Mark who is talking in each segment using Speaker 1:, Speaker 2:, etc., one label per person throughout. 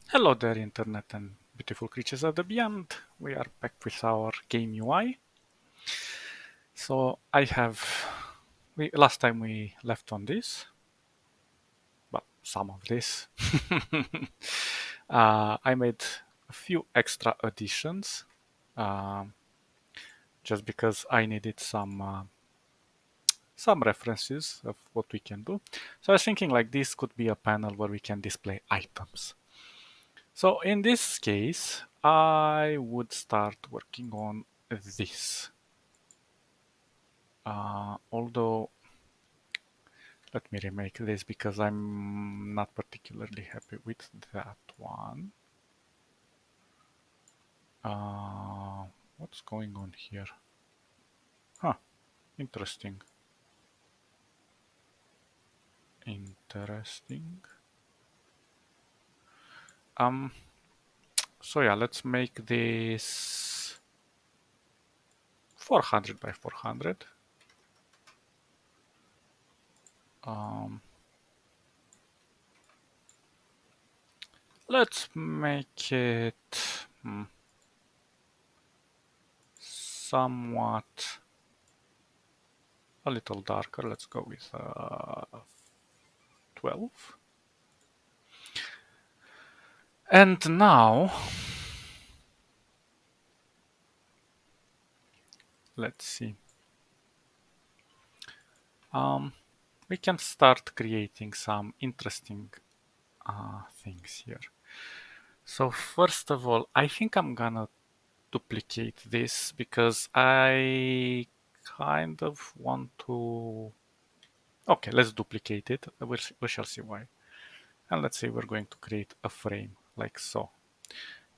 Speaker 1: Hello there, Internet and beautiful creatures of the beyond. We are back with our game UI. So I have, last time we left on this, well, some of this. I made a few extra additions, um, just because I needed some references of what we can do. So I was thinking like this could be a panel where we can display items. So in this case, I would start working on this. Although, let me remake this because I'm not particularly happy with that one. Uh, what's going on here? Huh, interesting. Interesting. Um, so yeah, let's make this 400 by 400. Um, let's make it somewhat a little darker. Let's go with 12. And now, let's see. We can start creating some interesting things here. So first of all, I think I'm gonna duplicate this because I kind of want to... Okay, let's duplicate it. We shall see why. And let's say we're going to create a frame like so.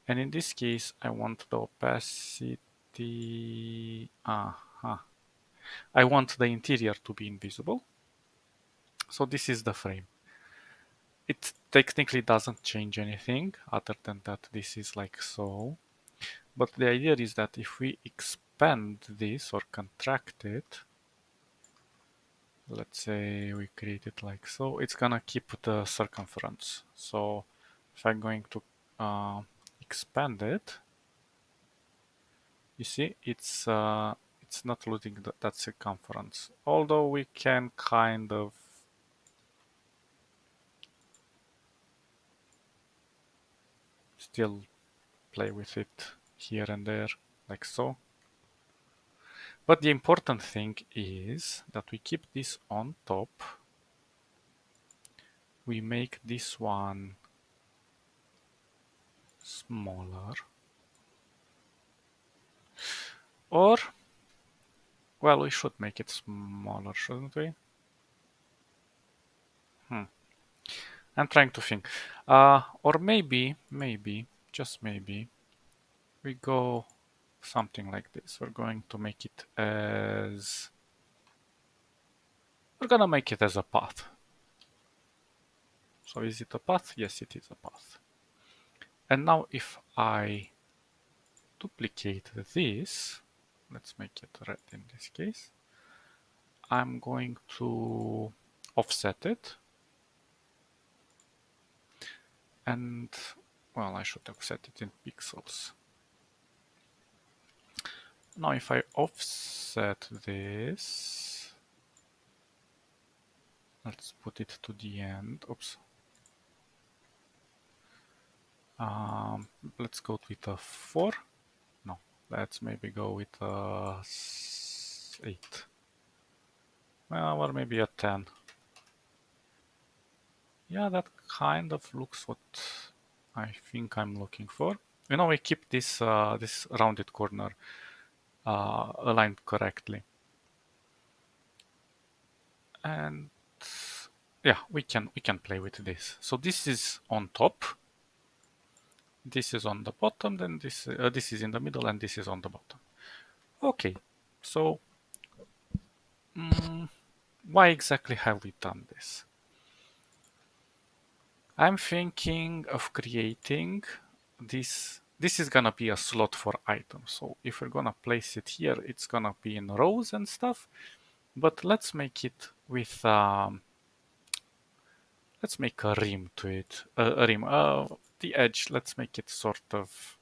Speaker 1: And in this case, I want the opacity... I want the interior to be invisible. So this is the frame. It technically doesn't change anything other than that this is like so. But the idea is that if we expand this or contract it, let's say we create it like so, it's gonna keep the circumference. So if I'm going to expand it, you see it's not losing that circumference. Although we can kind of still play with it here and there like so. But the important thing is that we keep this on top. We make this one smaller. Or, well, we should make it smaller, shouldn't we? I'm trying to think. Or maybe, just maybe, we go something like this. We're going to make it as... We're gonna make it as a path. So is it a path? Yes, it is a path. And now if I duplicate this, let's make it red in this case, I'm going to offset it. And, well, I should offset it in pixels. Now if I offset this, let's put it to the end. Oops. Let's go with a 4. No, let's maybe go with a 8. Well, or maybe a 10. Yeah, that kind of looks what I think I'm looking for. You know, we keep this this rounded corner aligned correctly. And yeah, we can play with this. So this is on top. This is on the bottom, then this is in the middle, and this is on the bottom. Okay, so why exactly have we done this? I'm thinking of creating this. This is gonna be a slot for items. So if we're gonna place it here, it's gonna be in rows and stuff. But let's make it with let's make a rim to it. A rim. the edge, let's make it sort of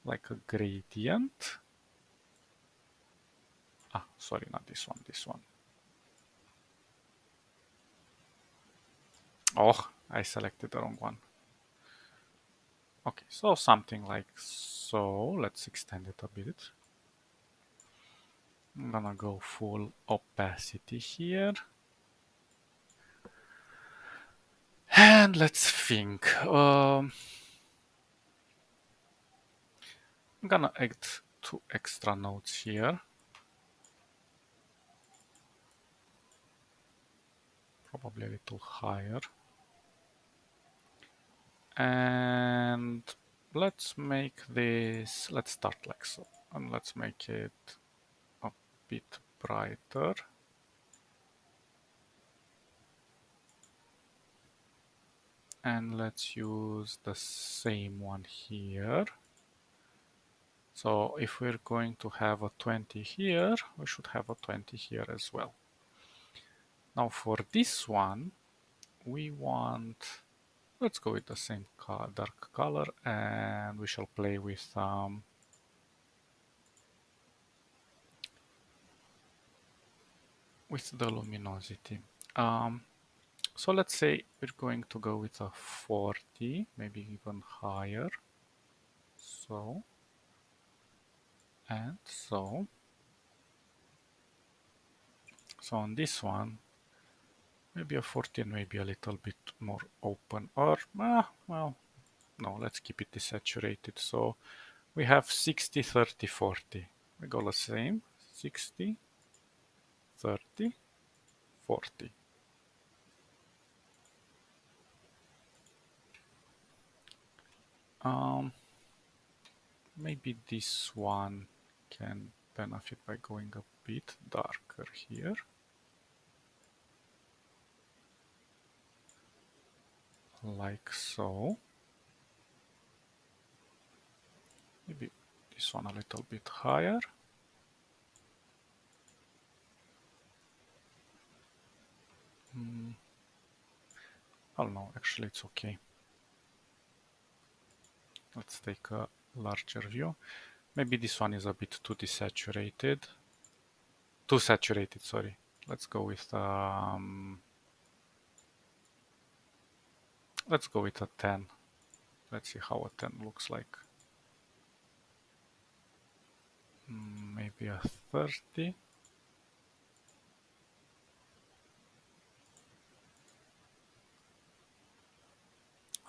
Speaker 1: like a gradient. Ah, sorry, not this one, this one. Oh, I selected the wrong one. Okay, so something like so. Let's extend it a bit. I'm gonna go full opacity here. And let's think. I'm gonna add 2 extra nodes here. Probably a little higher. And let's make this, let's start like so. And let's make it a bit brighter. And let's use the same one here. So if we're going to have a 20 here, we should have a 20 here as well. Now for this one, we want, let's go with the same dark color, and we shall play with the luminosity. So let's say we're going to go with a 40, maybe even higher. So, and so. So on this one, maybe a 40 and maybe a little bit more open, or, well, no, let's keep it desaturated. So we have 60, 30, 40. We go the same, 60, 30, 40. Maybe this one can benefit by going a bit darker here. Like so. Maybe this one a little bit higher. Oh no, actually it's okay. Let's take a larger view. Maybe this one is a bit too desaturated. Too saturated, sorry. Let's go with let's go with a 10. Let's see how a 10 looks like. Maybe a 30.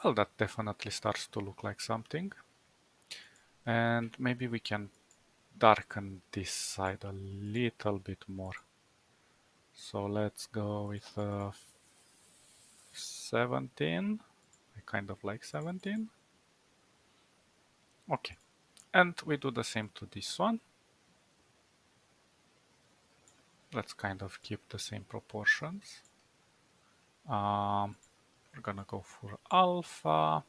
Speaker 1: Well, that definitely starts to look like something. And maybe we can darken this side a little bit more. So let's go with 17. I kind of like 17. Okay. And we do the same to this one. Let's kind of keep the same proportions. We're gonna go for alpha.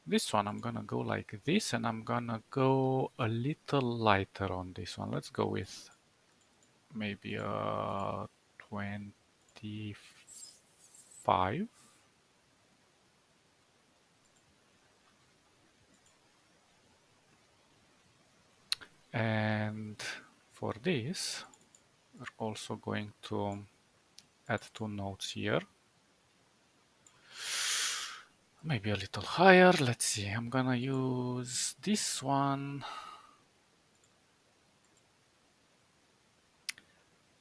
Speaker 1: This one I'm gonna go like this, and I'm gonna go a little lighter on this one. Let's go with maybe a 25. And for this, we're also going to add 2 nodes here. Maybe a little higher. Let's see. I'm gonna use this one.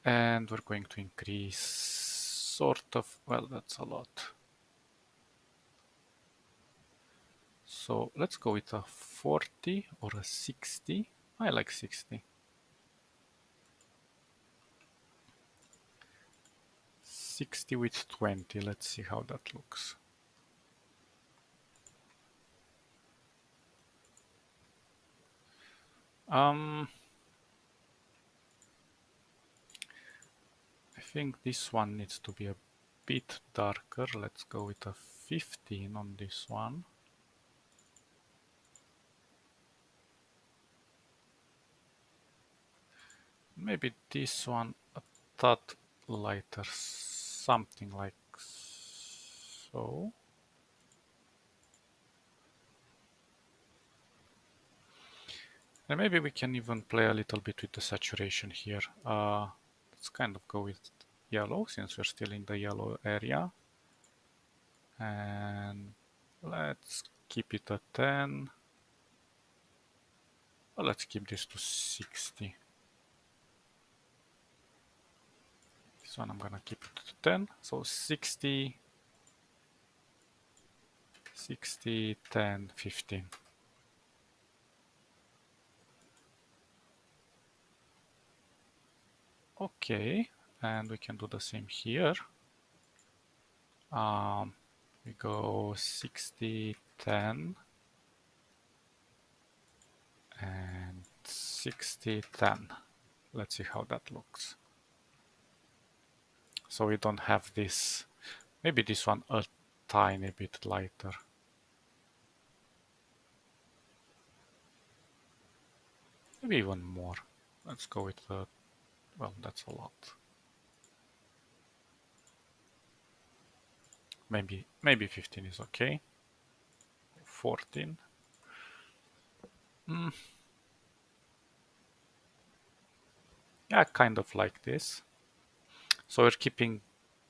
Speaker 1: And we're going to increase sort of, well, that's a lot. So let's go with a 40 or a 60. I like 60. 60 with 20. Let's see how that looks. I think this one needs to be a bit darker. Let's go with a 15 on this one. Maybe this one a tad lighter, something like so. And maybe we can even play a little bit with the saturation here. Let's kind of go with yellow since we're still in the yellow area. And let's keep it at 10. Well, let's keep this to 60. This one I'm gonna keep it to 10. So 60, 60, 10, 15. Okay, and we can do the same here. We go 60, 10, and 60, 10. Let's see how that looks. So we don't have this, maybe this one a tiny bit lighter. Maybe even more. Let's go with the, well, that's a lot. Maybe 15 is okay. 14. Yeah, kind of like this. So we're keeping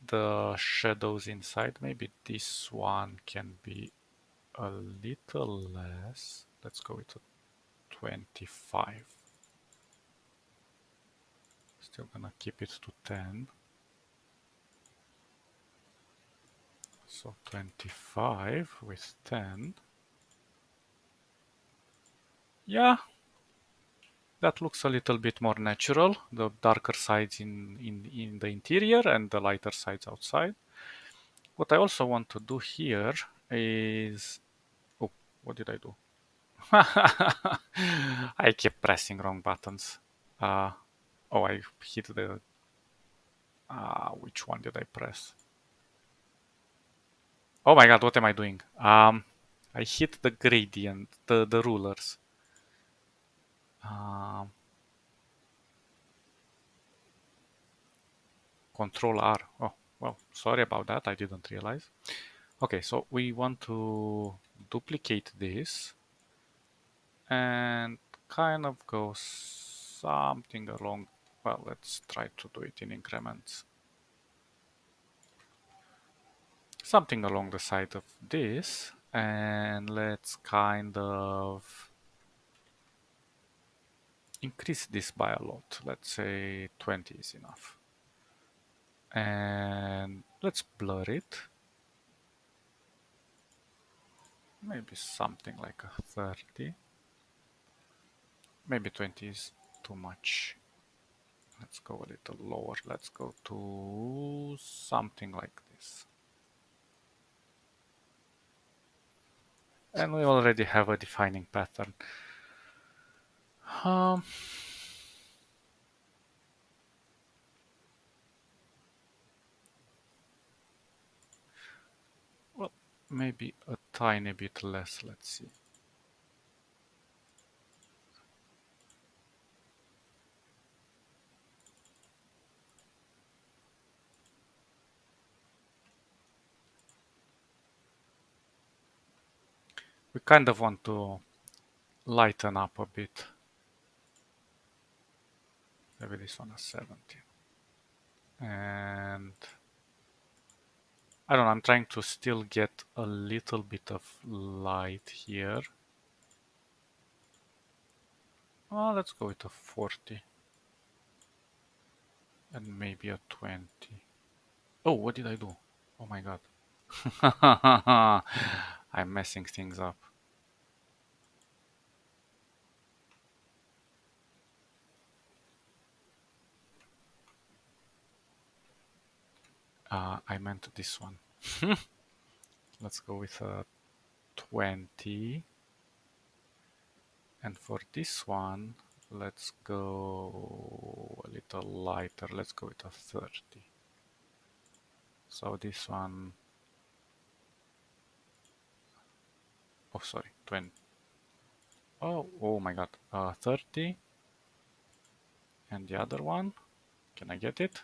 Speaker 1: the shadows inside. Maybe this one can be a little less. Let's go with a 25. Still gonna keep it to 10. So 25 with 10. Yeah, that looks a little bit more natural. The darker sides in the interior and the lighter sides outside. What I also want to do here is... Oh, what did I do? I keep pressing wrong buttons. Oh, I hit the... which one did I press? Oh my god, what am I doing? I hit the gradient, the rulers. Control R. Oh, well, sorry about that. I didn't realize. Okay, so we want to duplicate this and kind of go something along. Well, let's try to do it in increments. Something along the side of this, and let's kind of increase this by a lot. Let's say 20 is enough. And let's blur it. Maybe something like a 30. Maybe 20 is too much. Let's go a little lower. Let's go to something like this. And we already have a defining pattern. Well, maybe a tiny bit less. Let's see. We kind of want to lighten up a bit. Maybe this one is 70. And I don't know, I'm trying to still get a little bit of light here. Well, let's go with a 40. And maybe a 20. Oh, what did I do? Oh my god. I'm messing things up. I meant this one. Let's go with a 20. And for this one, let's go a little lighter. Let's go with a 30. So this one... Oh, sorry, 20. Oh my god. 30. And the other one, can I get it?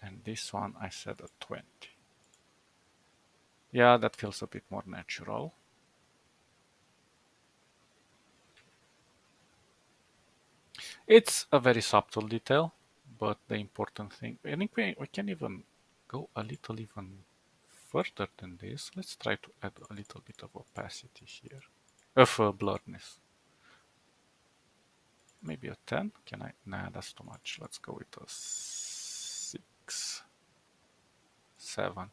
Speaker 1: And this one, I said a 20. Yeah, that feels a bit more natural. It's a very subtle detail, but the important thing, I think we can even go a little even further than this. Let's try to add a little bit of opacity here, of blurriness. Maybe a 10? Can I? Nah, that's too much. Let's go with a 6, 7.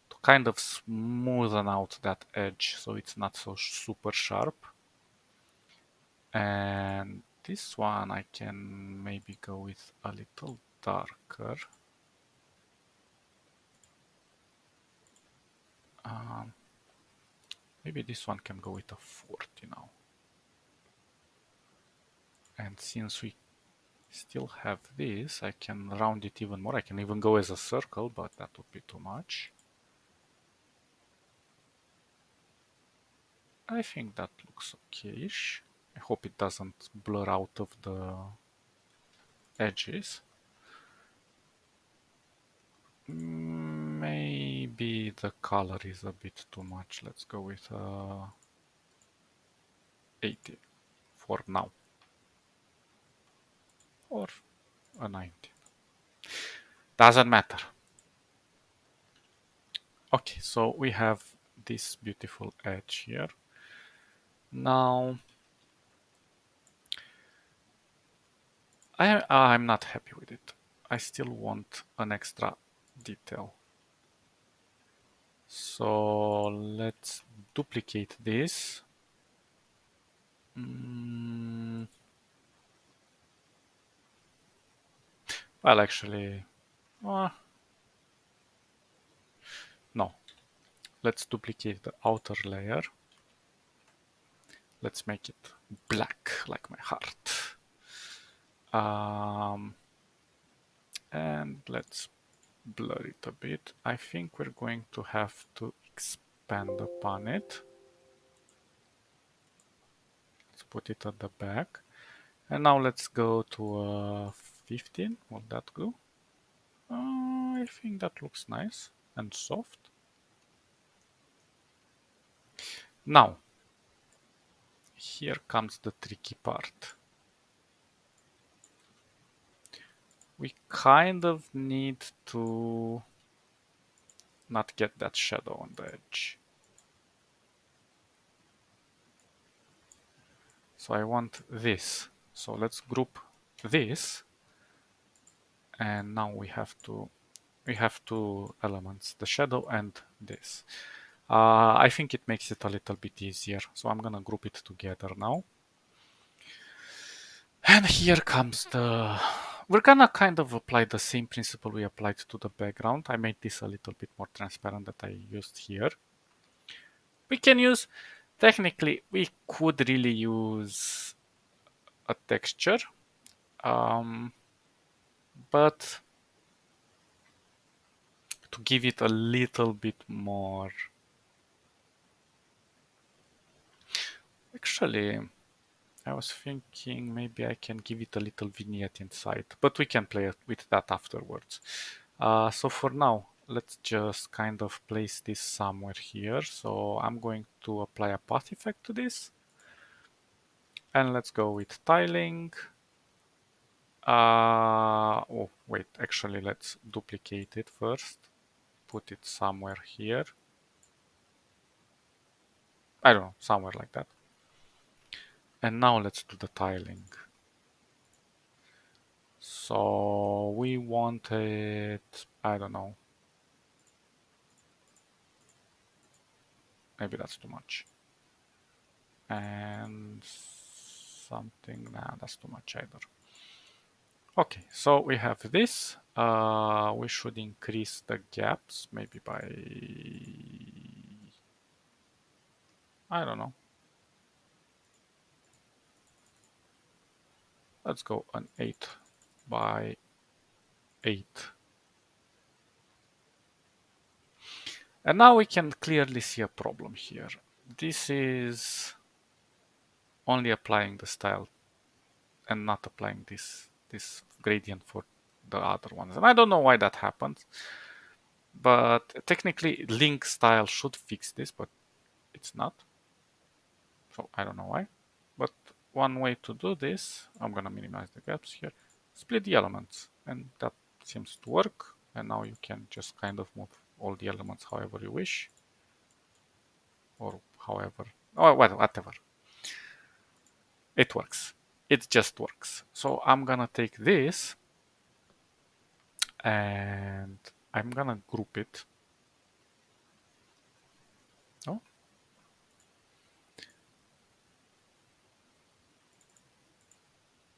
Speaker 1: To kind of smoothen out that edge so it's not so super sharp. And this one I can maybe go with a little darker. Maybe this one can go with a 40 now. And since we still have this, I can round it even more. I can even go as a circle, but that would be too much. I think that looks okay-ish. I hope it doesn't blur out of the edges. Maybe the color is a bit too much. Let's go with 80 for now. Or a 90. Doesn't matter. Okay, so we have this beautiful edge here. Now, I'm not happy with it. I still want an extra detail. So let's duplicate this. Well, actually, no. Let's duplicate the outer layer. Let's make it black, like my heart. And let's blur it a bit. I think we're going to have to expand upon it. Let's put it at the back. And now let's go to 15. Will that go? I think that looks nice and soft. Now, here comes the tricky part. We kind of need to not get that shadow on the edge. So I want this. So let's group this. And now we have two elements, the shadow and this. I think it makes it a little bit easier. So I'm gonna group it together now. And here comes we're gonna kind of apply the same principle we applied to the background. I made this a little bit more transparent that I used here. We can use, technically, we could really use a texture, but to give it a little bit more, actually, I was thinking maybe I can give it a little vignette inside, but we can play with that afterwards. So for now, let's just kind of place this somewhere here. So I'm going to apply a path effect to this. And let's go with tiling. Oh, wait, actually, let's duplicate it first. Put it somewhere here. I don't know, somewhere like that. And now let's do the tiling. So we want it, I don't know. Maybe that's too much. And something, nah, that's too much either. Okay, so we have this. We should increase the gaps maybe by, I don't know. Let's go an 8 by 8. And now we can clearly see a problem here. This is only applying the style and not applying this gradient for the other ones. And I don't know why that happens. But technically, link style should fix this, but it's not. So I don't know why. But one way to do this, I'm gonna minimize the gaps here, split the elements, and that seems to work. And now you can just kind of move all the elements however you wish, or however, or whatever. It works. It just works. So I'm gonna take this and I'm gonna group it. Oh.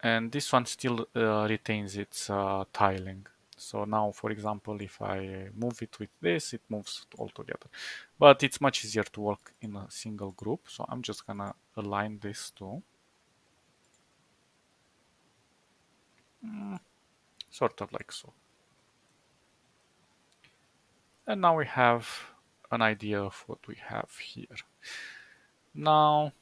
Speaker 1: And this one still retains its tiling. So now, for example, if I move it with this, it moves all together. But it's much easier to work in a single group. So I'm just gonna align this too. Sort of like so. And now we have an idea of what we have here. Now,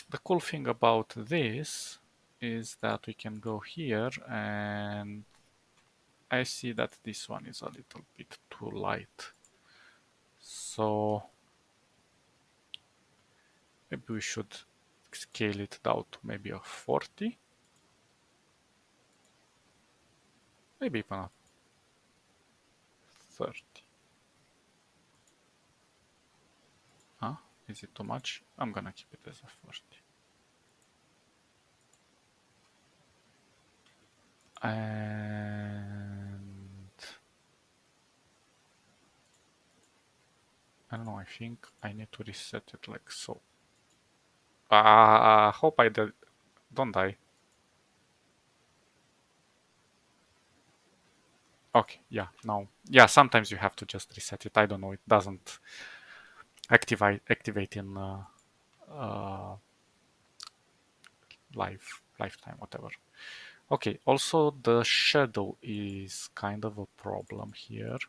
Speaker 1: the cool thing about this is that we can go here, and I see that this one is a little bit too light. So maybe we should scale it down to maybe a 40. Maybe even a 30. Huh? Is it too much? I'm gonna keep it as a 40. And I don't know, I think I need to reset it like so. Hope I did. Don't die. Okay, yeah, now. Yeah, sometimes you have to just reset it. I don't know, it doesn't activate in uh, lifetime, whatever. Okay, also the shadow is kind of a problem here.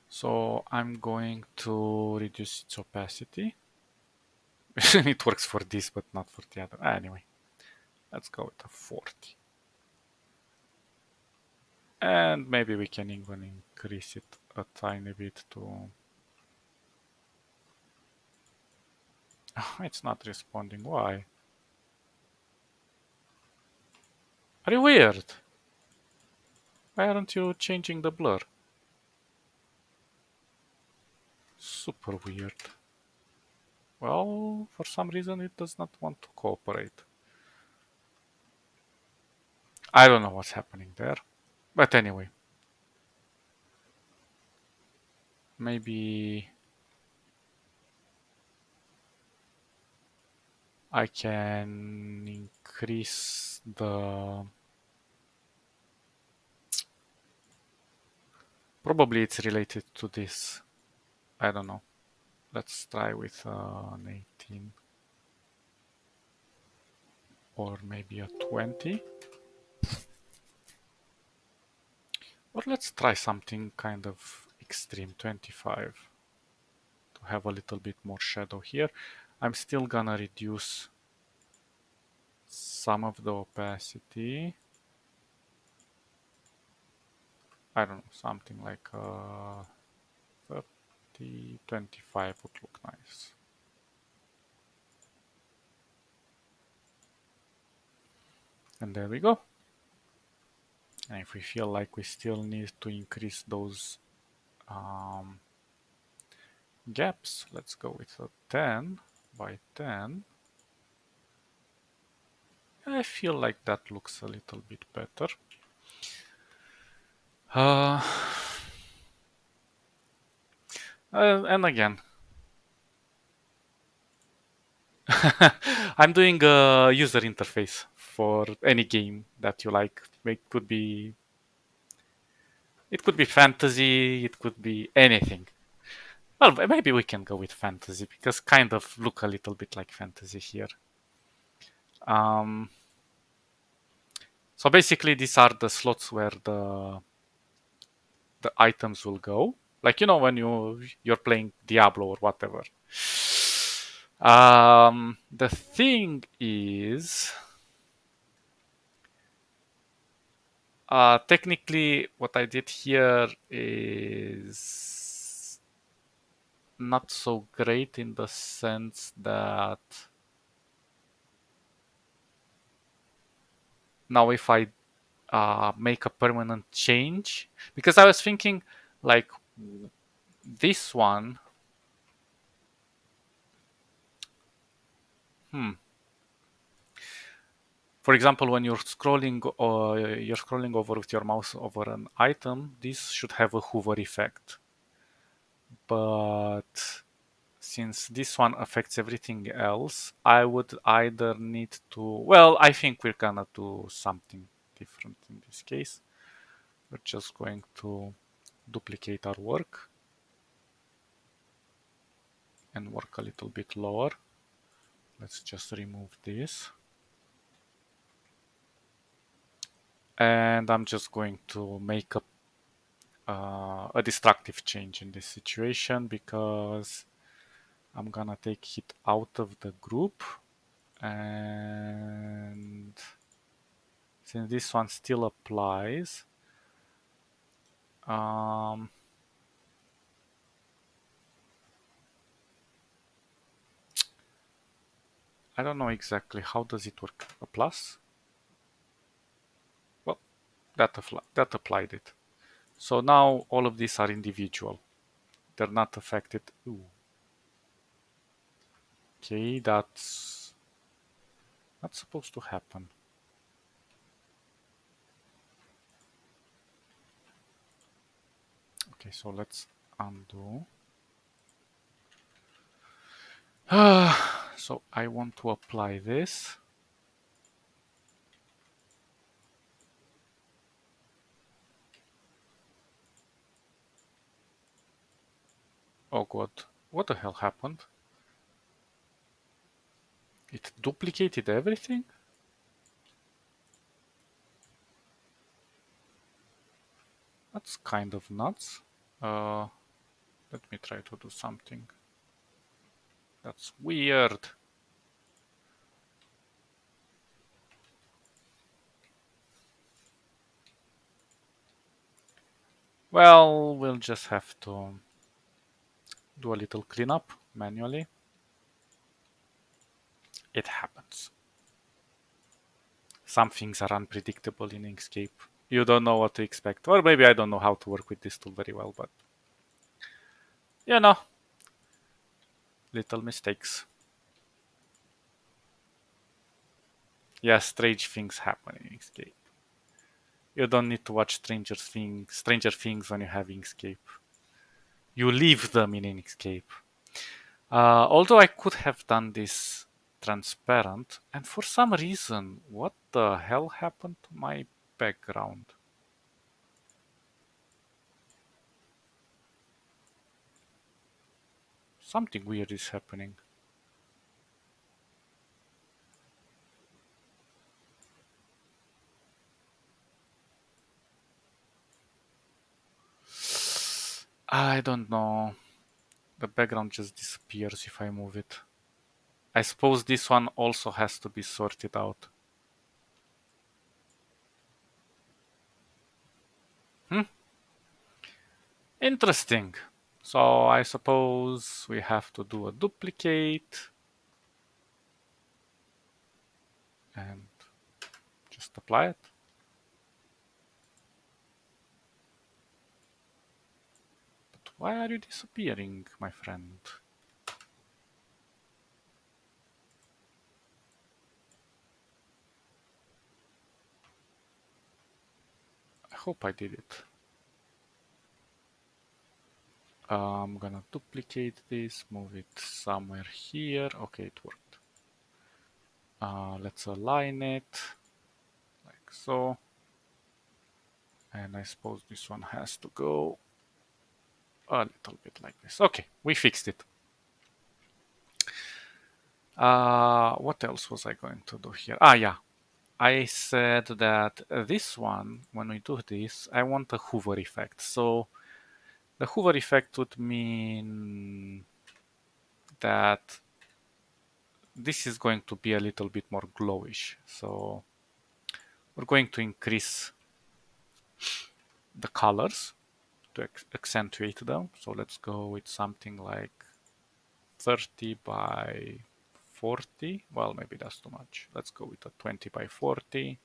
Speaker 1: So I'm going to reduce its opacity. It works for this, but not for the other. Anyway, let's go with a 40. And maybe we can even increase it a tiny bit to... It's not responding. Why? Are you weird? Why aren't you changing the blur? Super weird. Well, for some reason it does not want to cooperate. I don't know what's happening there. But anyway. Maybe I can increase the... Probably it's related to this. I don't know. Let's try with an 18. Or maybe a 20. Or let's try something kind of extreme, 25. To have a little bit more shadow here. I'm still gonna reduce some of the opacity. I don't know, something like 30, 25 would look nice. And there we go. And if we feel like we still need to increase those gaps, let's go with a 10 by 10. I feel like that looks a little bit better. And again, I'm doing a user interface for any game that you like. It could be fantasy, it could be anything. Well, maybe we can go with fantasy because kind of look a little bit like fantasy here. So basically, these are the slots where the items will go. Like when you're playing Diablo or whatever. The thing is, Technically, what I did here is not so great in the sense that now if I make a permanent change, because I was thinking like this one, hmm, for example, when you're scrolling over with your mouse over an item, this should have a hover effect. But since this one affects everything else, I would either need to, well, I think we're gonna do something different in this case. We're just going to duplicate our work and work a little bit lower. Let's just remove this. And I'm just going to make a destructive change in this situation because I'm gonna take it out of the group, and since this one still applies, um, I don't know exactly how does it work. A plus? Well, that applied it. So now all of these are individual. They're not affected. Ooh. Okay, that's not supposed to happen. Okay, so let's undo. So I want to apply this. Oh god, what the hell happened? It duplicated everything? That's kind of nuts. Uh, Let me try to do something. That's weird. Well, we'll just have to do a little cleanup manually. It happens. Some things are unpredictable in Inkscape. You don't know what to expect. Or maybe I don't know how to work with this tool very well, but you know, little mistakes. Yeah, strange things happen in Inkscape. You don't need to watch Stranger Things when you have Inkscape. You leave them in Inkscape. Although I could have done this transparent, and for some reason, what the hell happened to my background? Something weird is happening. I don't know. The background just disappears if I move it. I suppose this one also has to be sorted out. Hmm? Interesting. So I suppose we have to do a duplicate and just apply it. But why are you disappearing, my friend? I hope I did it. I'm gonna duplicate this, move it somewhere here. Okay, it worked. Let's align it like so. And I suppose this one has to go a little bit like this. Okay, we fixed it. What else was I going to do here? Yeah. I said that this one, when we do this, I want a hover effect. So the hover effect would mean that this is going to be a little bit more glowish. So we're going to increase the colors to accentuate them. So let's go with something like 30 by 40. Well, maybe that's too much. Let's go with a 20 by 40.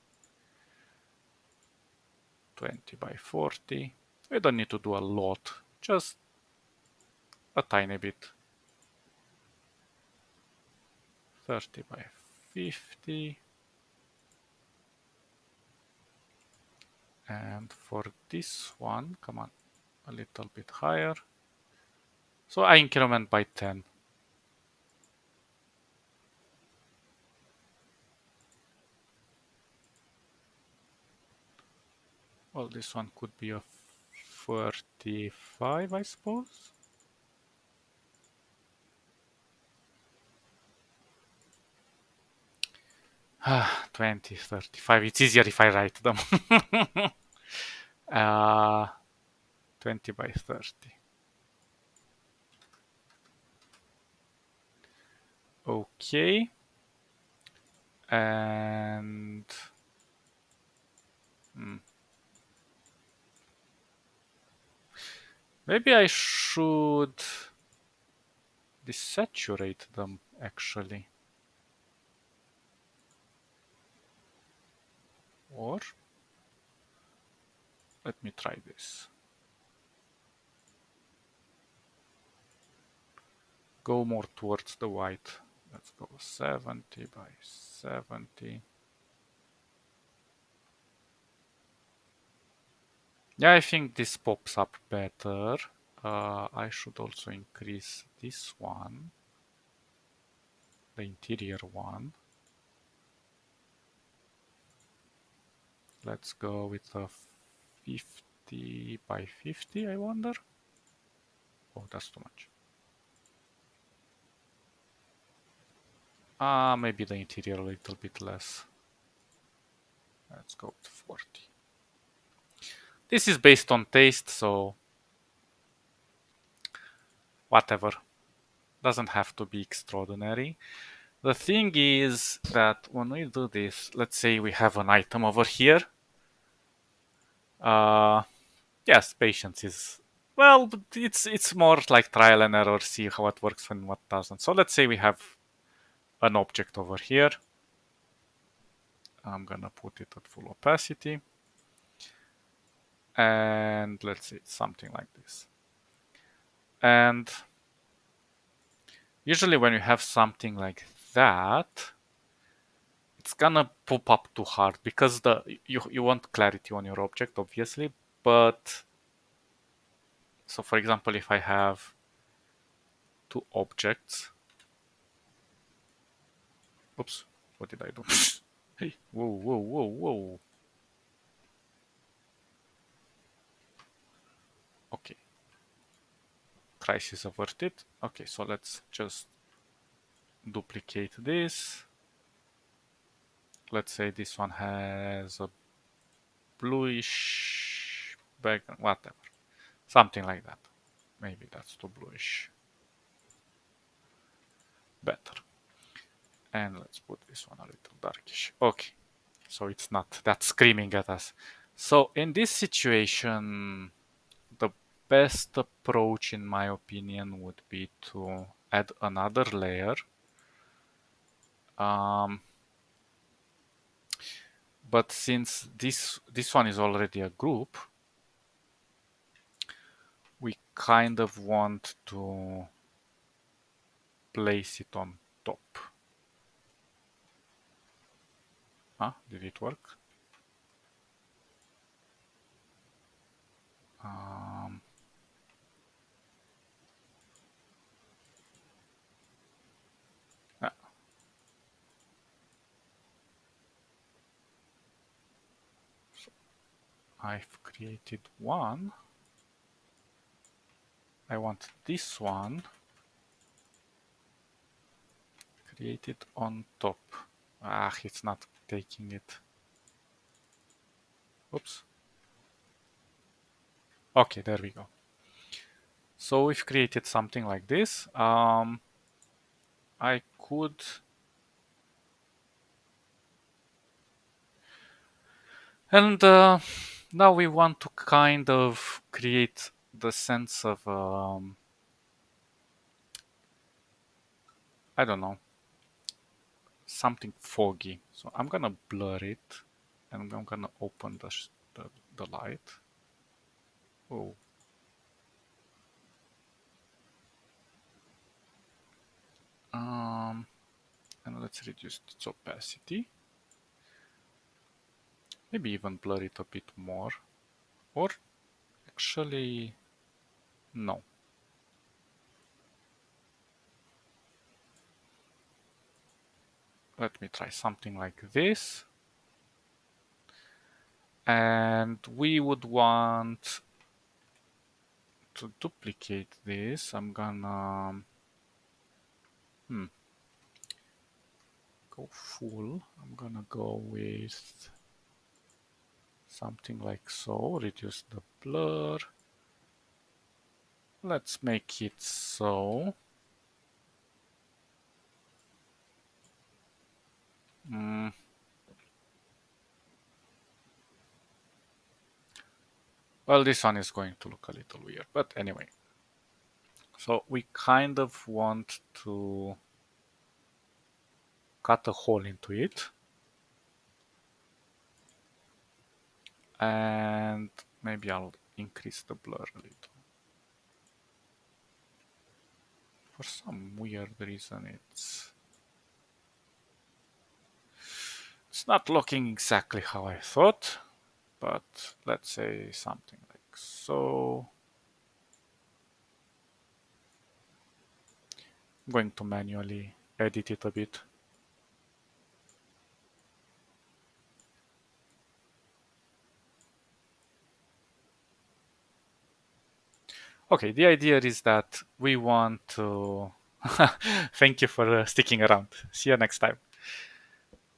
Speaker 1: 20 by 40. We don't need to do a lot, just a tiny bit. 30 by 50. And for this one, come on, a little bit higher. So I increment by 10. Well, this one could be a 35, I suppose. Ah, 20, 35. It's easier if I write them. uh, 20 by 30. Okay. And maybe I should desaturate them actually. Or let me try this. Go more towards the white. Let's go 70 by 70. Yeah, I think this pops up better. I should also increase this one, the interior one. Let's go with a 50 by 50, I wonder. Oh, that's too much. Maybe the interior a little bit less. Let's go with 40. This is based on taste, so whatever. Doesn't have to be extraordinary. The thing is that when we do this, let's say we have an item over here. Yes, patience is, well, it's more like trial and error, see how it works and what doesn't. So let's say we have an object over here. I'm gonna put it at full opacity. And let's say it's something like this. And usually when you have something like that, it's gonna pop up too hard because you want clarity on your object, obviously. But so for example, if I have two objects, oops, what did I do? Hey, whoa, whoa, whoa, whoa. Okay, crisis averted. Okay, so let's just duplicate this. Let's say this one has a bluish background, whatever, something like that. Maybe that's too bluish. Better. And let's put this one a little darkish. Okay, so it's not that screaming at us. So in this situation, the best approach, in my opinion, would be to add another layer. But since this one is already a group, we kind of want to place it on top. Did it work? I've created one. I want this one created on top. It's not taking it. Oops. Okay, there we go. So we've created something like this. I could and Now we want to kind of create the sense of, I don't know, something foggy. So I'm gonna blur it and I'm gonna open the light. Oh. And let's reduce its opacity. Maybe even blur it a bit more. Or actually, no. Let me try something like this. And we would want to duplicate this. I'm gonna go full. I'm gonna go with something like so. Reduce the blur. Let's make it so. Well, this one is going to look a little weird, but anyway. So we kind of want to cut a hole into it. And maybe I'll increase the blur a little. For some weird reason, it's not looking exactly how I thought, but let's say something like so. I'm going to manually edit it a bit. Okay, the idea is that we want to. Thank you for sticking around. See you next time.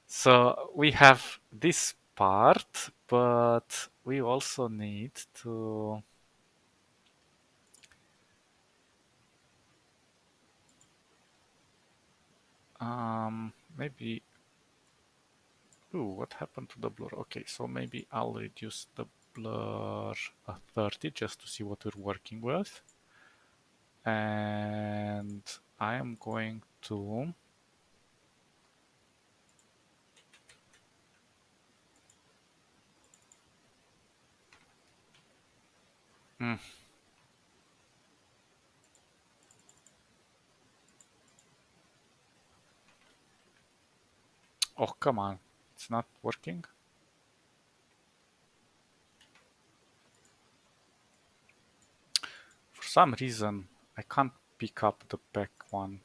Speaker 1: So we have this part, but we also need to maybe. Ooh, what happened to the blur? Okay, so maybe I'll reduce the blur a 30 just to see what we're working with. And I am going to oh, come on. It's not working. For some reason, I can't pick up the back one.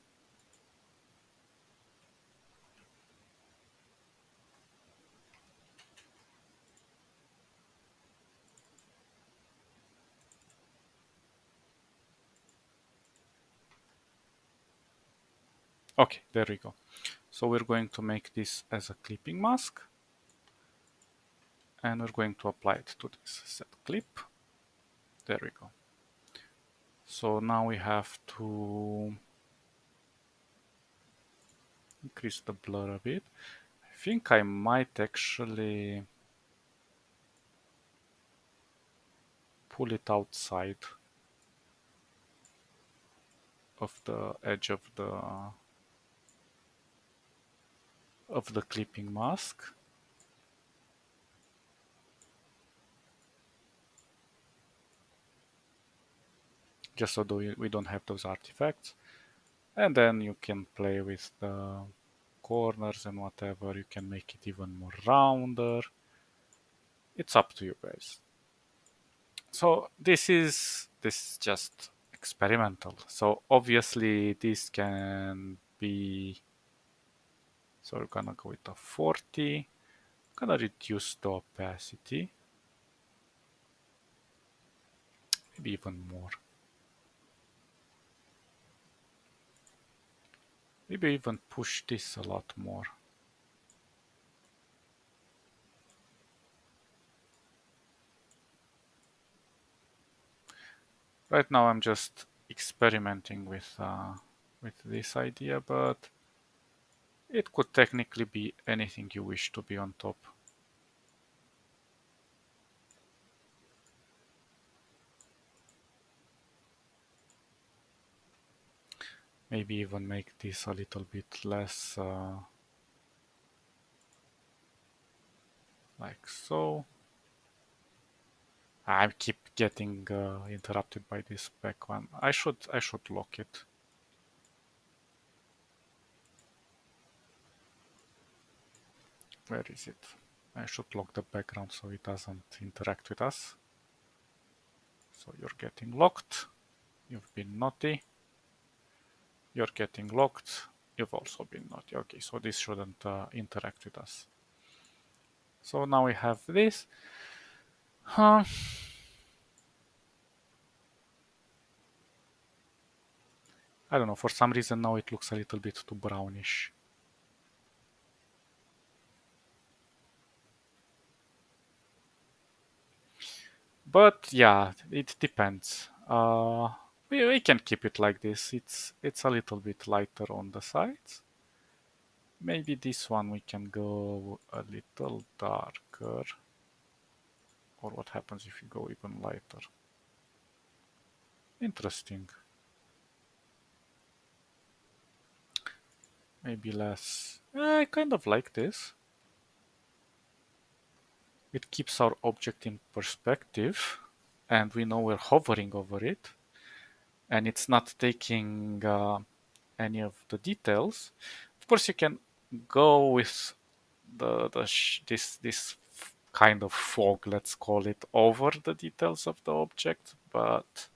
Speaker 1: Okay, there we go. So we're going to make this as a clipping mask. And we're going to apply it to this set clip. There we go. So now we have to increase the blur a bit. I think I might actually pull it outside of the edge of the clipping mask. Just so that we don't have those artifacts. And then you can play with the corners and whatever. You can make it even more rounder. It's up to you guys. So this is just experimental. So obviously this can be, so we're gonna go with a 40. I'm gonna reduce the opacity, maybe even more. Maybe even push this a lot more. Right now I'm just experimenting with this idea, but it could technically be anything you wish to be on top. Maybe even make this a little bit less like so. I keep getting interrupted by this back one. I should lock it. Where is it? I should lock the background so it doesn't interact with us. So you're getting locked. You've been naughty. You're getting locked. You've also been naughty. Okay, so this shouldn't interact with us. So now we have this. Huh. I don't know, for some reason now it looks a little bit too brownish. But yeah, it depends. We can keep it like this. It's a little bit lighter on the sides. Maybe this one we can go a little darker. Or what happens if you go even lighter? Interesting. Maybe less. I kind of like this. It keeps our object in perspective and we know we're hovering over it and it's not taking any of the details. Of course, you can go with this kind of fog, let's call it, over the details of the object, but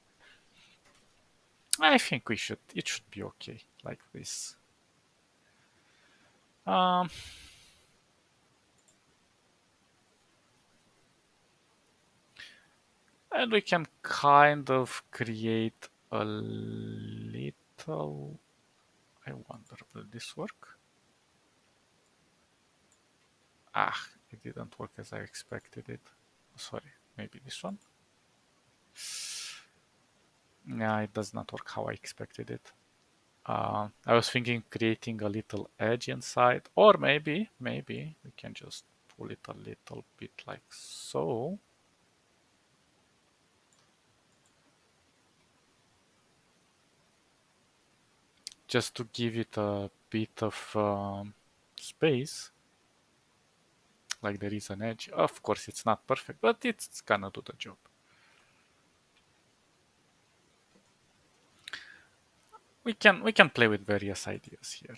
Speaker 1: I think it should be okay like this. Um, and we can kind of create a little. I wonder, will this work? Ah, it didn't work as I expected it. Sorry, maybe this one. Yeah, it does not work how I expected it. I was thinking creating a little edge inside, or maybe we can just pull it a little bit like so. Just to give it a bit of space, like there is an edge. Of course, it's not perfect, but it's gonna do the job. We can play with various ideas here.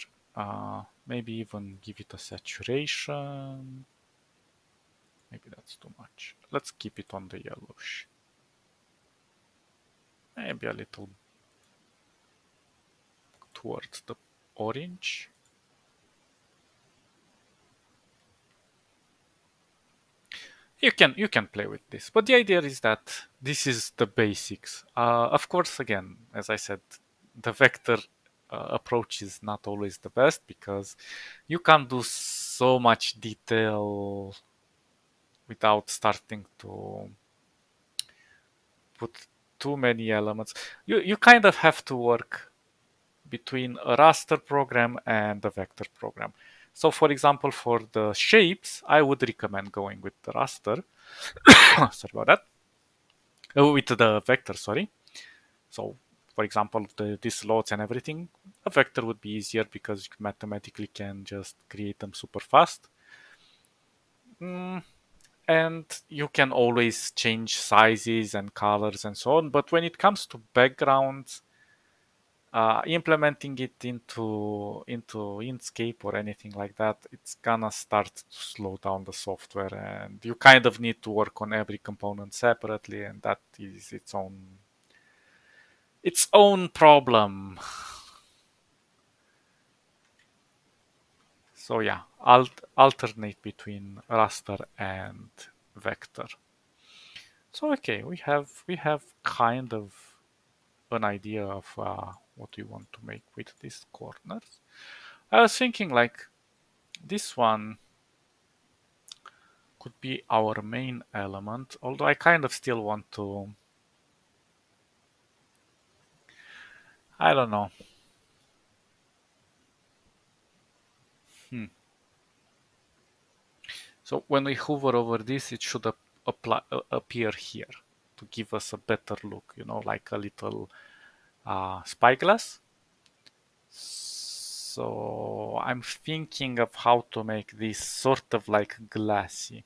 Speaker 1: Maybe even give it a saturation. Maybe that's too much. Let's keep it on the yellowish. Maybe a little towards the orange. You can play with this, but the idea is that this is the basics. Of course, again, as I said, the vector approach is not always the best because you can't do so much detail without starting to put too many elements. You kind of have to work between a raster program and a vector program. So, for example, for the shapes, I would recommend going with the raster. Sorry about that. With the vector, sorry. So, for example, these loads and everything, a vector would be easier because you mathematically can just create them super fast. And you can always change sizes and colors and so on. But when it comes to backgrounds, implementing it into Inkscape or anything like that, it's gonna start to slow down the software, and you kind of need to work on every component separately, and that is its own problem. So yeah, alternate between raster and vector. So okay, we have kind of an idea of what we want to make with these corners. I was thinking like this one could be our main element, although I kind of still want to. I don't know. Hmm. So when we hover over this, it should appear here to give us a better look, like a little spyglass. So I'm thinking of how to make this sort of like glassy.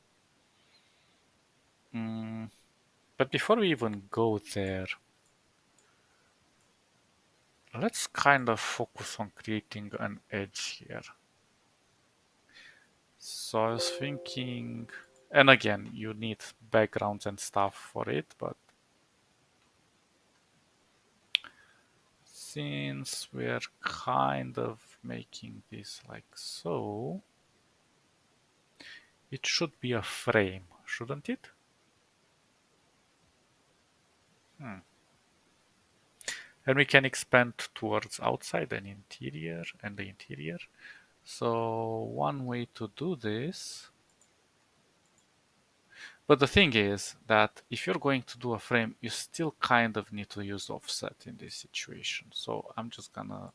Speaker 1: But before we even go there, let's kind of focus on creating an edge here. So I was thinking, and again, you need backgrounds and stuff for it, but since we're kind of making this like so, it should be a frame, shouldn't it? And we can expand towards outside and interior and the interior. So one way to do this, but the thing is that if you're going to do a frame, you still kind of need to use offset in this situation. So I'm just gonna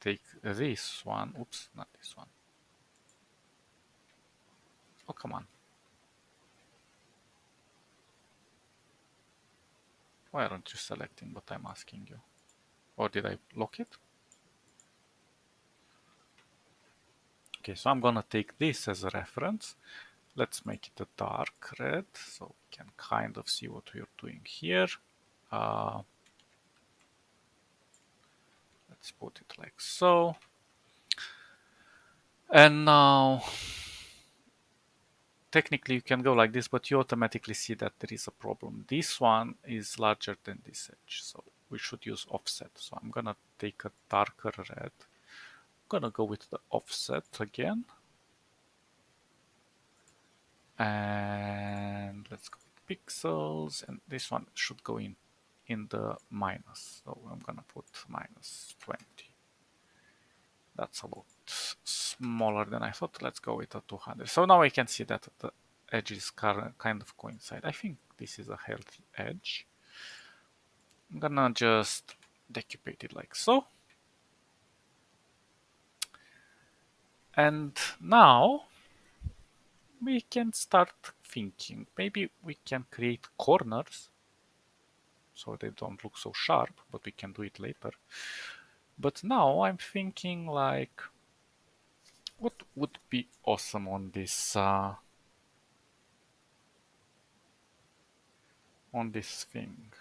Speaker 1: take this one. Oops, not this one. Oh, come on. Why aren't you selecting what I'm asking you? Or did I lock it? Okay, so I'm gonna take this as a reference. Let's make it a dark red so we can kind of see what we're doing here. Let's put it like so. And now, technically you can go like this, but you automatically see that there is a problem. This one is larger than this edge, so we should use offset. So I'm gonna take a darker red. I'm gonna go with the offset again. And let's go with pixels, and this one should go in the minus. So I'm gonna put minus 20. That's a lot smaller than I thought. Let's go with a 200. So now I can see that the edges kind of coincide. I think this is a healthy edge. I'm gonna just decupate it like so. And now we can start thinking. Maybe we can create corners so they don't look so sharp, but we can do it later. But now I'm thinking like, what would be awesome on this thing?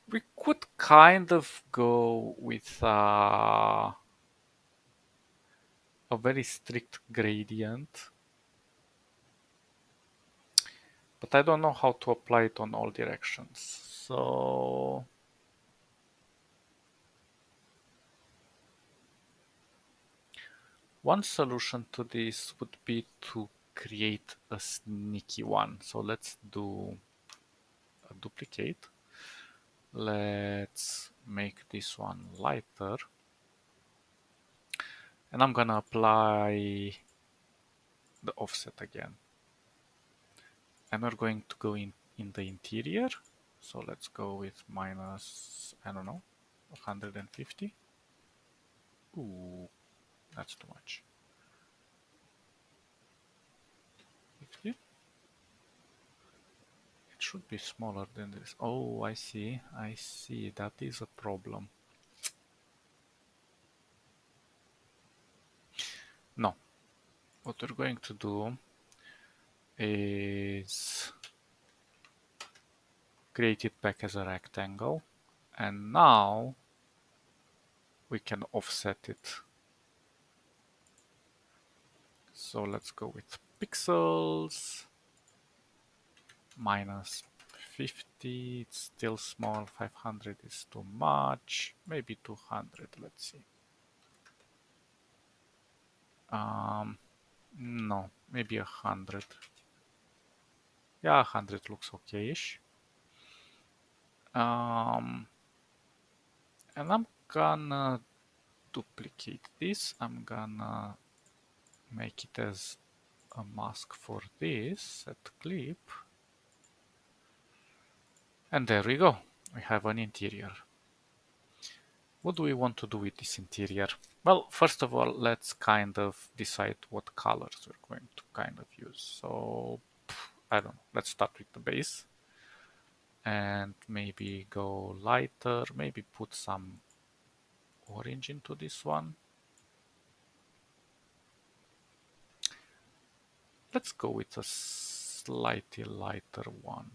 Speaker 1: We could kind of go with a very strict gradient, but I don't know how to apply it on all directions. So one solution to this would be to create a sneaky one. So let's do a duplicate. Let's make this one lighter. And I'm gonna apply the offset again. And we're going to go in the interior. So let's go with minus, I don't know, 150. Ooh, that's too much. 50. It should be smaller than this. Oh, I see. I see. That is a problem. No. What we're going to do is create it back as a rectangle. And now we can offset it. So let's go with pixels. Minus 50, it's still small. 500 is too much. Maybe 200, let's see. No, maybe 100. Yeah, 100 looks okay-ish. And I'm gonna duplicate this. I'm gonna make it as a mask for this, set clip. And there we go. We have an interior. What do we want to do with this interior? Well, first of all, let's kind of decide what colors we're going to kind of use. So, I don't know, let's start with the base and maybe go lighter, maybe put some orange into this one. Let's go with a slightly lighter one,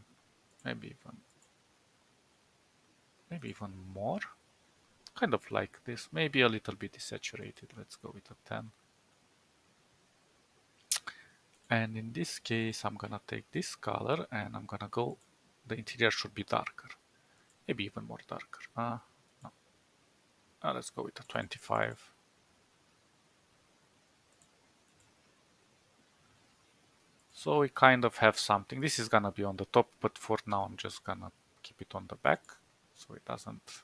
Speaker 1: maybe even more. Kind of like this, maybe a little bit desaturated. Let's go with a 10. And in this case, I'm gonna take this color and I'm gonna go, the interior should be darker. Maybe even more darker. No. Let's go with a 25. So we kind of have something. This is gonna be on the top, but for now I'm just gonna keep it on the back so it doesn't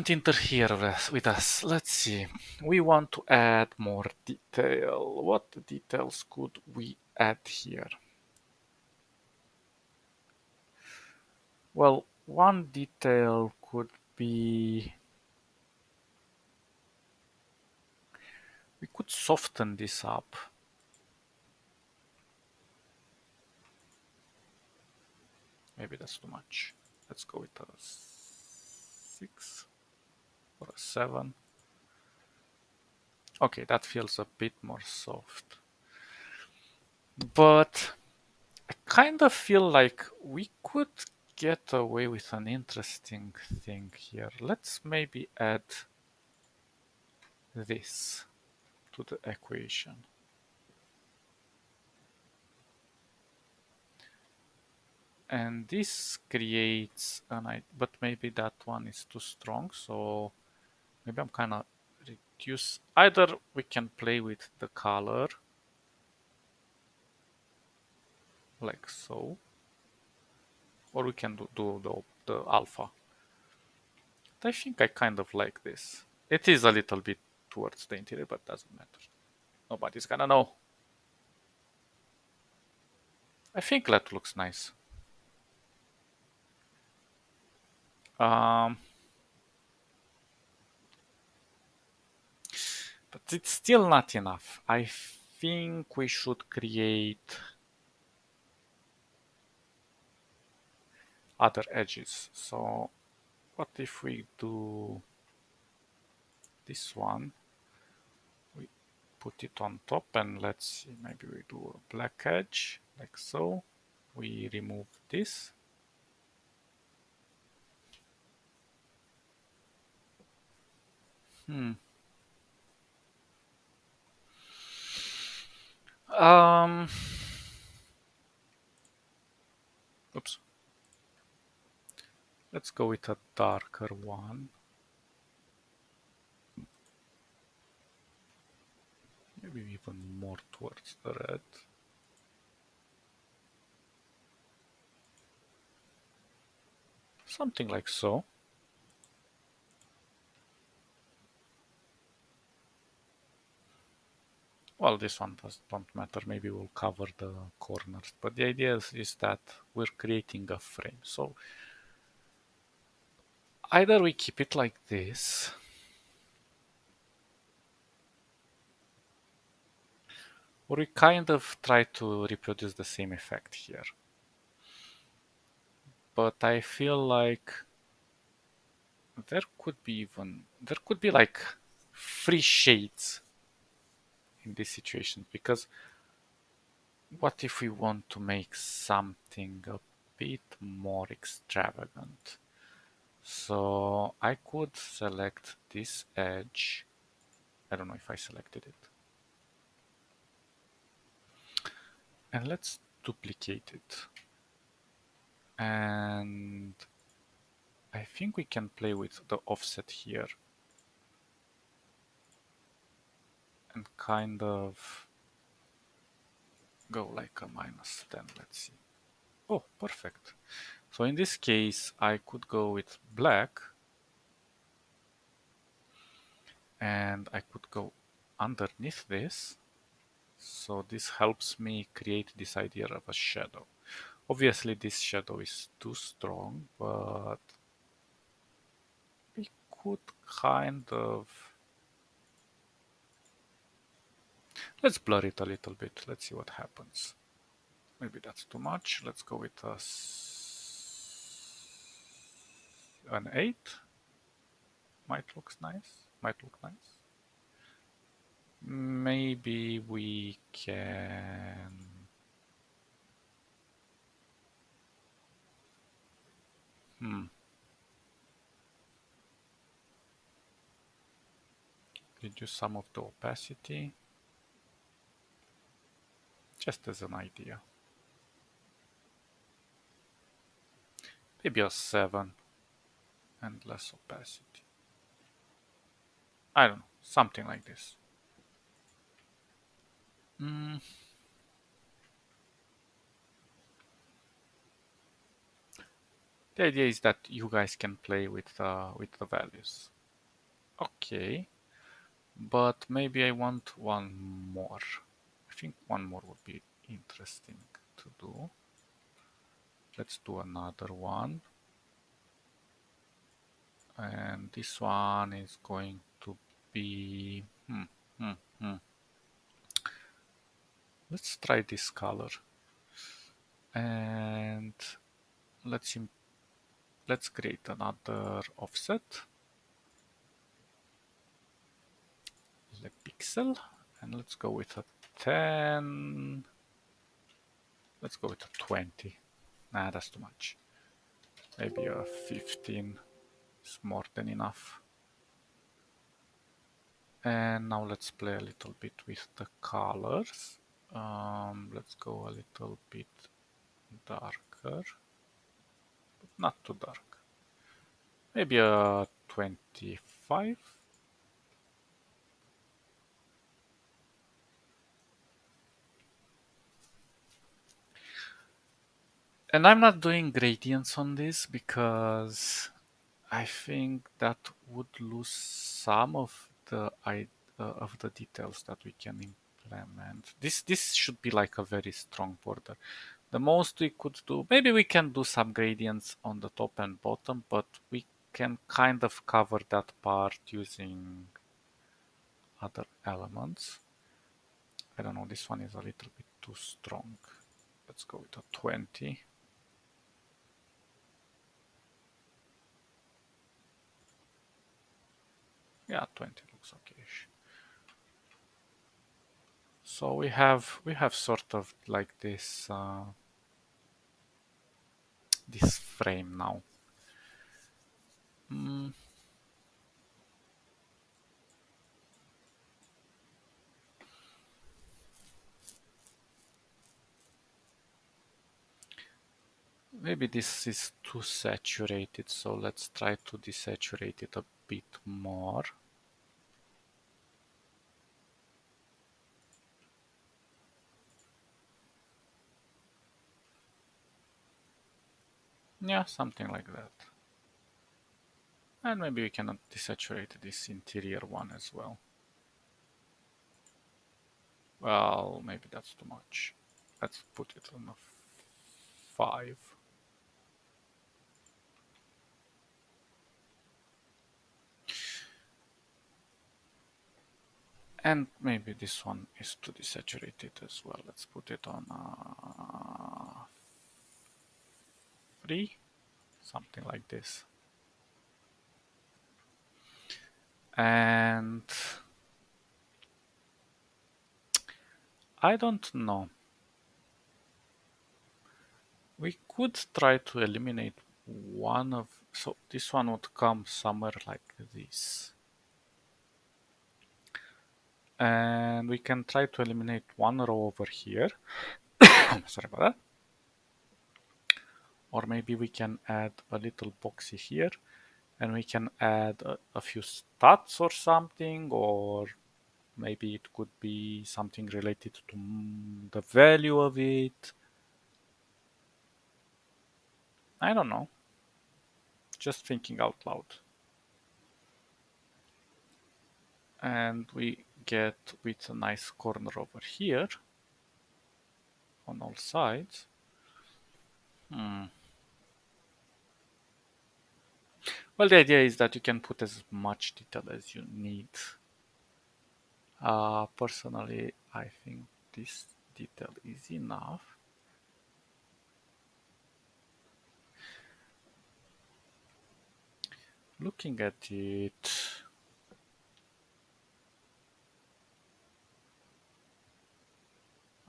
Speaker 1: interfere with us. Let's see. We want to add more detail. What details could we add here? Well, one detail could be we could soften this up. Maybe that's too much. Let's go with a 6 or a 7. Okay, that feels a bit more soft. But I kind of feel like we could get away with an interesting thing here. Let's maybe add this to the equation. And this creates but maybe that one is too strong, so maybe I'm kind of reduce. Either we can play with the color like so, or we can do the alpha. I think I kind of like this. It is a little bit towards the interior, but doesn't matter. Nobody's gonna know. I think that looks nice. Um, but it's still not enough. I think we should create other edges. So what if we do this one? We put it on top and let's see, maybe we do a black edge like so. We remove this. Hmm. Um. Oops. Let's go with a darker one. Maybe even more towards the red. Something like so. Well, this one don't matter. Maybe we'll cover the corners. But the idea is that we're creating a frame. So either we keep it like this, or we kind of try to reproduce the same effect here. But I feel like there could be like 3 shades in this situation, because what if we want to make something a bit more extravagant? So I could select this edge. I don't know if I selected it. And let's duplicate it. And I think we can play with the offset here and kind of go like a -10. Let's see. Oh, perfect. So in this case, I could go with black and I could go underneath this. So this helps me create this idea of a shadow. Obviously this shadow is too strong, but we could kind of... Let's blur it a little bit. Let's see what happens. Maybe that's too much. Let's go with an 8. Might look nice. Might look nice. Maybe we can... Reduce some of the opacity. Just as an idea. Maybe a 7 and less opacity. I don't know, something like this. The idea is that you guys can play with the values. Okay, but maybe I want one more. I think one more would be interesting to do. Let's do another one. And this one is going to be... Let's try this color. And let's create another offset. The pixel, and let's go with a 10. Let's go with a 20. Nah, that's too much. Maybe a 15 is more than enough. And now let's play a little bit with the colors. Let's go a little bit darker, but not too dark. Maybe a 25. And I'm not doing gradients on this because I think that would lose some of the details that we can implement. This should be like a very strong border. The most we could do, maybe we can do some gradients on the top and bottom, but we can kind of cover that part using other elements. I don't know, this one is a little bit too strong. Let's go with a 20. Yeah, 20 looks okay-ish. So we have sort of like this this frame now. Maybe this is too saturated, so let's try to desaturate it a bit more. Yeah, something like that. And maybe we can desaturate this interior one as well. Well, maybe that's too much. Let's put it on a 5. And maybe this one is too desaturated as well. Let's put it on 3, something like this. And I don't know. We could try to eliminate one of... So this one would come somewhere like this. And we can try to eliminate one row over here. Sorry about that. Or maybe we can add a little boxy here. And we can add a few stats or something. Or maybe it could be something related to the value of it. I don't know. Just thinking out loud. And we get with a nice corner over here on all sides. Well, the idea is that you can put as much detail as you need. Personally, I think this detail is enough. Looking at it,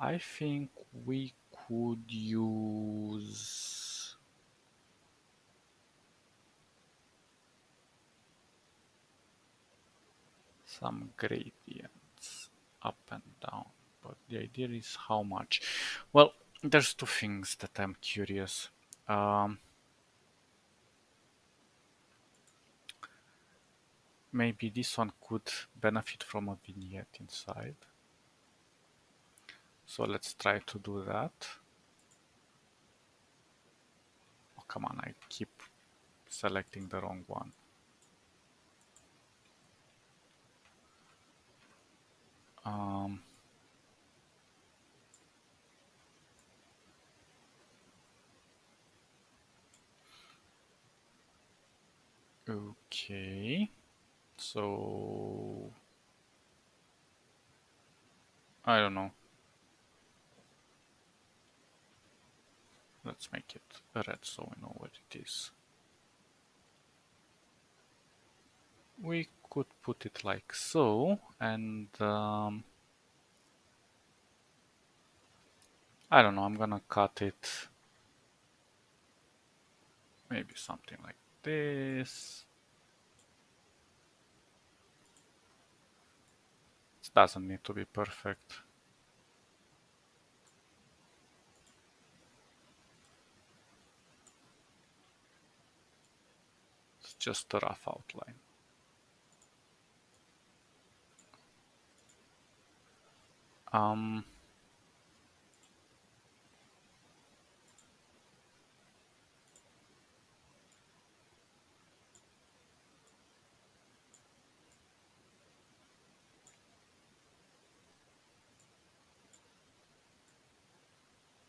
Speaker 1: I think we could use some gradients up and down, but the idea is how much. Well, there's two things that I'm curious. Maybe this one could benefit from a vignette inside. So let's try to do that. Oh, come on, I keep selecting the wrong one. Okay, so I don't know. Let's make it red so we know what it is. We could put it like so, and I don't know, I'm gonna cut it maybe something like this. It doesn't need to be perfect. It's just a rough outline. Um,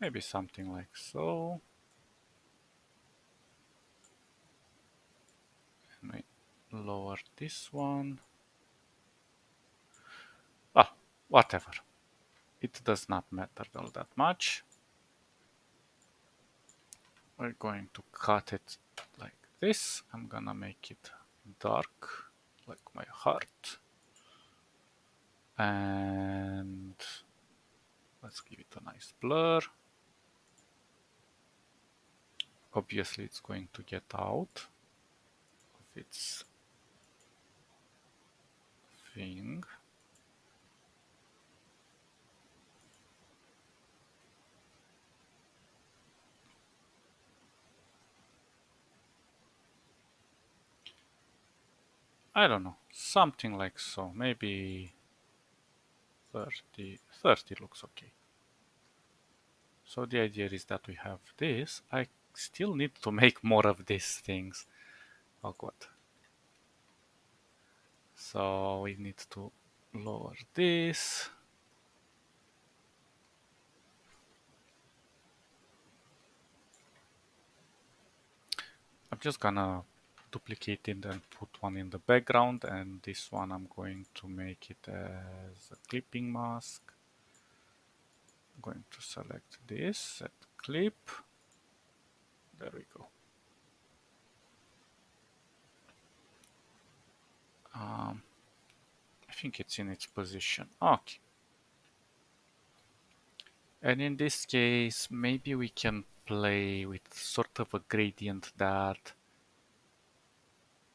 Speaker 1: Maybe something like so. And we lower this one. Ah, whatever. It does not matter all that much. We're going to cut it like this. I'm gonna make it dark, like my heart. And let's give it a nice blur. Obviously, it's going to get out of its thing. I don't know, something like so. Maybe 30, 30 looks okay. So the idea is that we have this. I still need to make more of these things. Oh god. So we need to lower this. I'm just gonna duplicate it and put one in the background, and this one I'm going to make it as a clipping mask. I'm going to select this, set clip. There we go. I think it's in its position. Okay. And in this case, maybe we can play with sort of a gradient that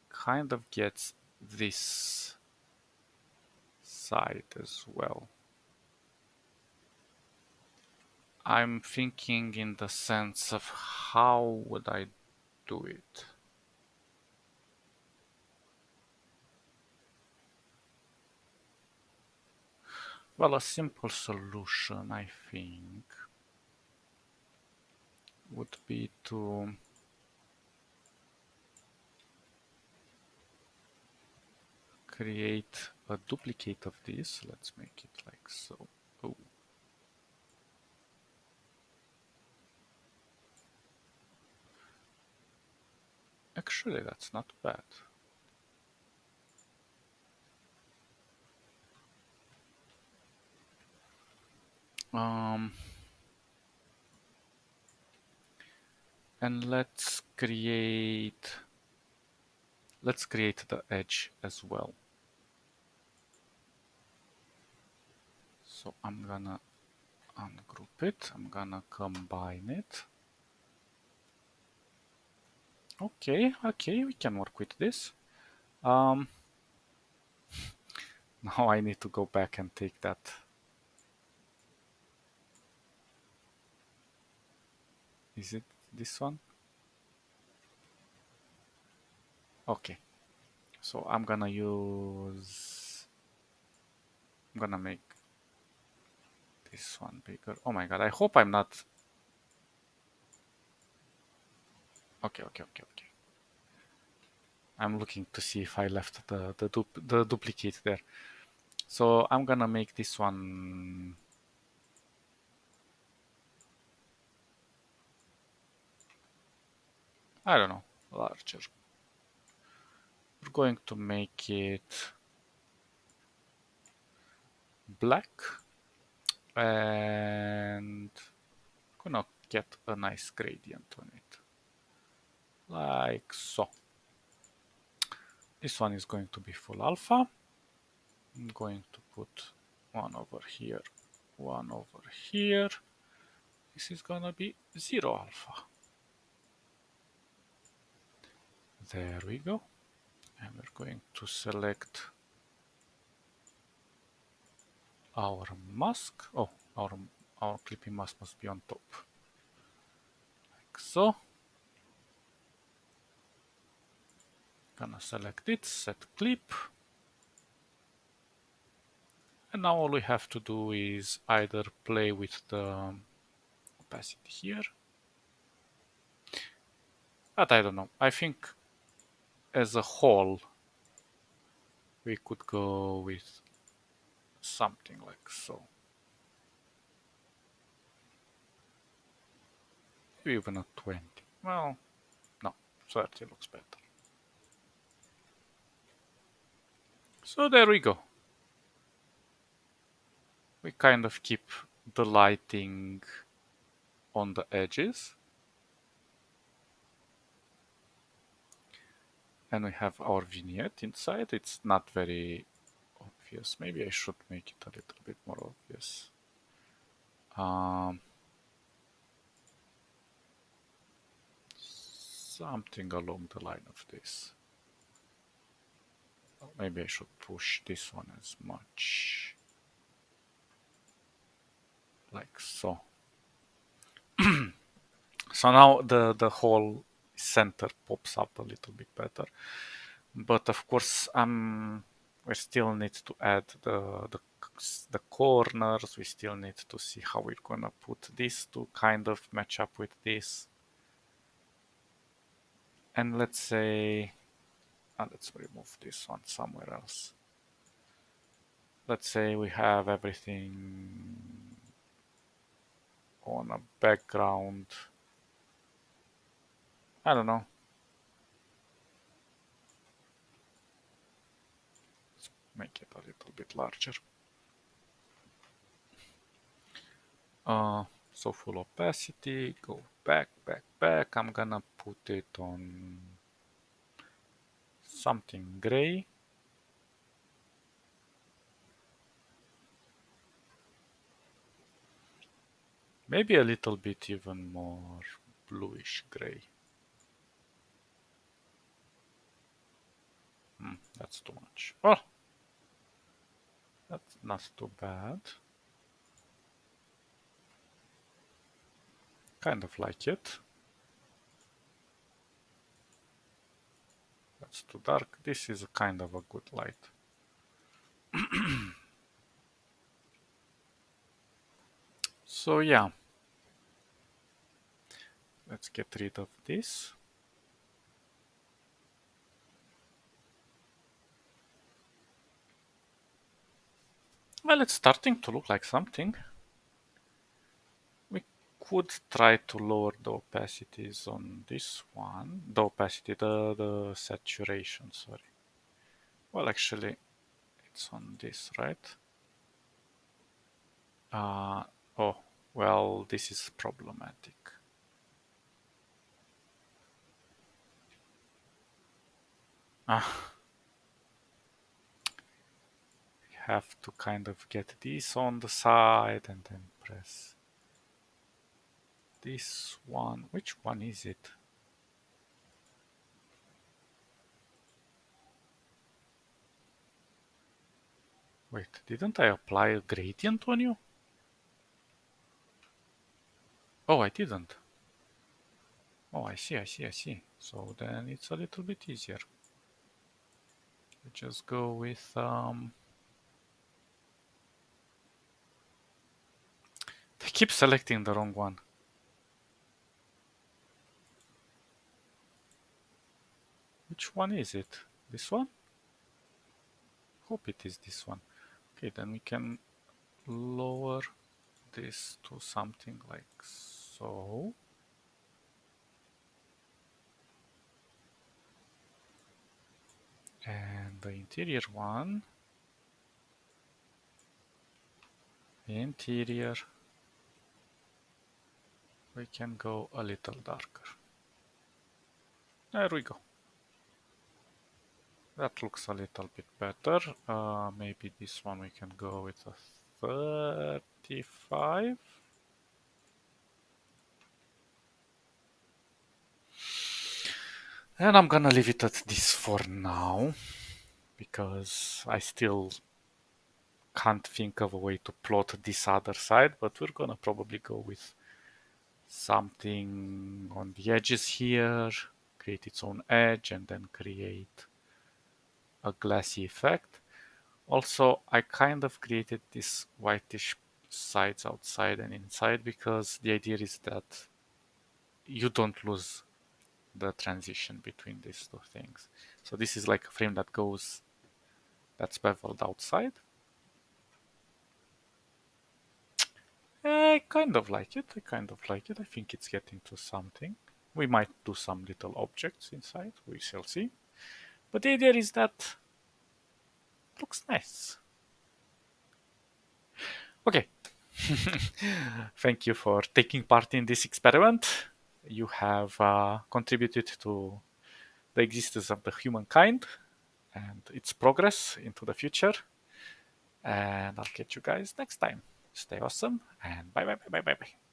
Speaker 1: kind of gets this side as well. I'm thinking in the sense of how would I do it? Well, a simple solution, I think, would be to create a duplicate of this. Let's make it like so. Oh. Actually, that's not bad. And let's create the edge as well. So I'm gonna ungroup it. I'm gonna combine it. Okay, we can work with this. Now I need to go back and take that. Is it this one? Okay. So I'm gonna make this one bigger. Oh my god, I hope I'm not. Okay. I'm looking to see if I left the duplicate there. So I'm gonna make this one. I don't know, larger. We're going to make it black and gonna get a nice gradient on it. Like so. This one is going to be full alpha. I'm going to put one over here, one over here. This is gonna be 0 alpha. There we go. And we're going to select our mask. Oh, our clipping mask must be on top. Like so. Gonna select it, set clip. And now all we have to do is either play with the opacity here. But I don't know. I think as a whole, we could go with something like so. Maybe even a 20. Well, no, 30 looks better. So there we go. We kind of keep the lighting on the edges. And we have our vignette inside. It's not very obvious. Maybe I should make it a little bit more obvious. Something along the line of this. Maybe I should push this one as much. Like so. So now the whole center pops up a little bit better. But of course, we still need to add the corners. We still need to see how we're gonna put this to kind of match up with this. And let's say, let's remove this one somewhere else. Let's say we have everything on a background. I don't know. Let's make it a little bit larger. So full opacity, go back. I'm gonna put it on something gray. Maybe a little bit even more bluish gray. That's too much. Oh, that's not too bad. Kind of like it. That's too dark. This is a kind of a good light. So yeah, let's get rid of this. Well, it's starting to look like something. We could try to lower the opacities on this one. The opacity, the saturation, sorry. Well, actually, it's on this, right? Oh, well, this is problematic. Ah, have to kind of get this on the side and then press this one. Which one is it? Wait, didn't I apply a gradient on you? Oh, I didn't. Oh, I see, I see, I see. So then it's a little bit easier. We just go with I keep selecting the wrong one. Which one is it? This one? Hope it is this one. Okay, then we can lower this to something like so. And the interior one, interior, we can go a little darker. There we go. That looks a little bit better. Maybe this one we can go with a 35. And I'm gonna leave it at this for now, because I still can't think of a way to plot this other side, but we're gonna probably go with something on the edges here, create its own edge, and then create a glassy effect. Also, I kind of created this whitish sides outside and inside because the idea is that you don't lose the transition between these two things. So this is like a frame that's beveled outside. I kind of like it. I kind of like it. I think it's getting to something. We might do some little objects inside. We shall see. But the idea is that it looks nice. Okay. Thank you for taking part in this experiment. You have contributed to the existence of the humankind and its progress into the future. And I'll catch you guys next time. Stay awesome and bye bye bye bye bye bye.